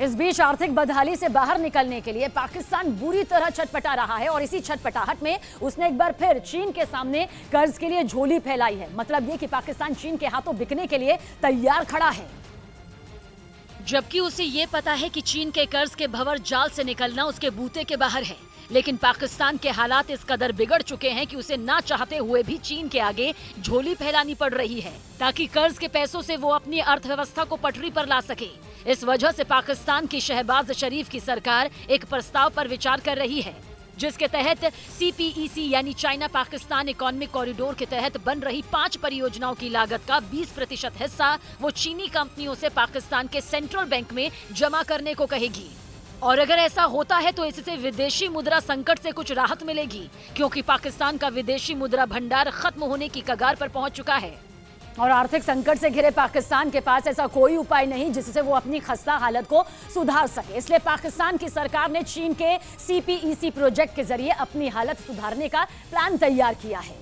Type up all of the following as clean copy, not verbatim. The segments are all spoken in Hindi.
इस बीच आर्थिक बदहाली से बाहर निकलने के लिए पाकिस्तान बुरी तरह छटपटा रहा है और इसी छटपटाहट में उसने एक बार फिर चीन के सामने कर्ज के लिए झोली फैलाई है। मतलब ये कि पाकिस्तान चीन के हाथों बिकने के लिए तैयार खड़ा है, जबकि उसे ये पता है कि चीन के कर्ज के भंवर जाल से निकलना उसके बूते के बाहर है। लेकिन पाकिस्तान के हालात इस कदर बिगड़ चुके हैं कि उसे ना चाहते हुए भी चीन के आगे झोली फैलानी पड़ रही है ताकि कर्ज के पैसों से वो अपनी अर्थव्यवस्था को पटरी पर ला सके। इस वजह से पाकिस्तान की शहबाज शरीफ की सरकार एक प्रस्ताव पर विचार कर रही है, जिसके तहत CPEC यानी चाइना पाकिस्तान इकोनॉमिक कॉरिडोर के तहत बन रही 5 परियोजनाओं की लागत का 20% हिस्सा वो चीनी कंपनियों से पाकिस्तान के सेंट्रल बैंक में जमा करने को कहेगी। और अगर ऐसा होता है तो इससे विदेशी मुद्रा संकट से कुछ राहत मिलेगी, क्योंकि पाकिस्तान का विदेशी मुद्रा भंडार खत्म होने की कगार पर पहुंच चुका है और आर्थिक संकट से घिरे पाकिस्तान के पास ऐसा कोई उपाय नहीं जिससे वो अपनी खस्ता हालत को सुधार सके। इसलिए पाकिस्तान की सरकार ने चीन के CPEC प्रोजेक्ट के जरिए अपनी हालत सुधारने का प्लान तैयार किया है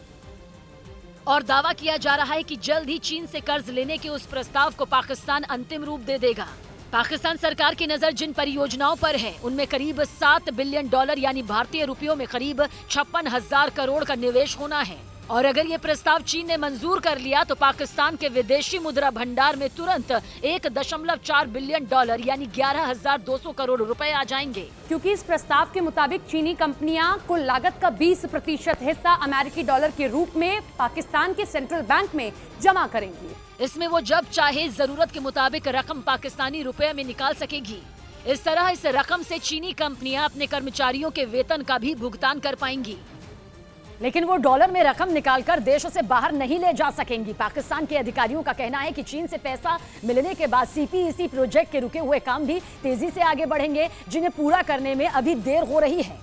और दावा किया जा रहा है कि जल्द ही चीन से कर्ज लेने के उस प्रस्ताव को पाकिस्तान अंतिम रूप दे देगा। पाकिस्तान सरकार की नजर जिन परियोजनाओं पर है उनमें करीब $7 बिलियन यानी भारतीय रुपयों में करीब 56,000 करोड़ का निवेश होना है। और अगर ये प्रस्ताव चीन ने मंजूर कर लिया तो पाकिस्तान के विदेशी मुद्रा भंडार में तुरंत $1.4 बिलियन यानी 11,200 करोड़ रुपए आ जाएंगे, क्योंकि इस प्रस्ताव के मुताबिक चीनी कंपनियां कुल लागत का 20% हिस्सा अमेरिकी डॉलर के रूप में पाकिस्तान के सेंट्रल बैंक में जमा करेंगी। इसमें वो जब चाहे जरूरत के मुताबिक रकम पाकिस्तानी रुपए में निकाल सकेगी। इस तरह इस रकम से चीनी कंपनियां अपने कर्मचारियों के वेतन का भी भुगतान कर पाएंगी, लेकिन वो डॉलर में रकम निकालकर देशों से बाहर नहीं ले जा सकेंगी। पाकिस्तान के अधिकारियों का कहना है कि चीन से पैसा मिलने के बाद CPEC प्रोजेक्ट के रुके हुए काम भी तेजी से आगे बढ़ेंगे, जिन्हें पूरा करने में अभी देर हो रही है।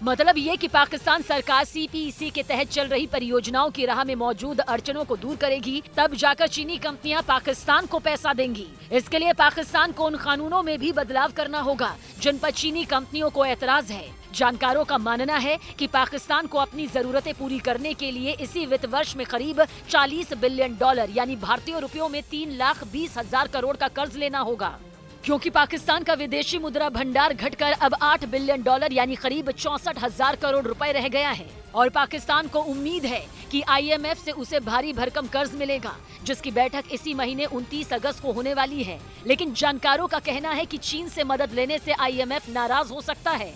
मतलब ये कि पाकिस्तान सरकार CPEC के तहत चल रही परियोजनाओं की राह में मौजूद अड़चनों को दूर करेगी, तब जाकर चीनी कंपनियां पाकिस्तान को पैसा देंगी। इसके लिए पाकिस्तान को उन कानूनों में भी बदलाव करना होगा जिन पर चीनी कंपनियों को ऐतराज है। जानकारों का मानना है कि पाकिस्तान को अपनी जरूरतें पूरी करने के लिए इसी वित्त वर्ष में करीब $40 बिलियन यानी भारतीय रुपयों में 3,20,000 करोड़ का कर्ज लेना होगा, क्योंकि पाकिस्तान का विदेशी मुद्रा भंडार घटकर अब $8 बिलियन यानी करीब 64,000 करोड़ रुपए रह गया है। और पाकिस्तान को उम्मीद है कि IMF से उसे भारी भरकम कर्ज मिलेगा, जिसकी बैठक इसी महीने 29 अगस्त को होने वाली है। लेकिन जानकारों का कहना है कि चीन से मदद लेने से IMF नाराज हो सकता है।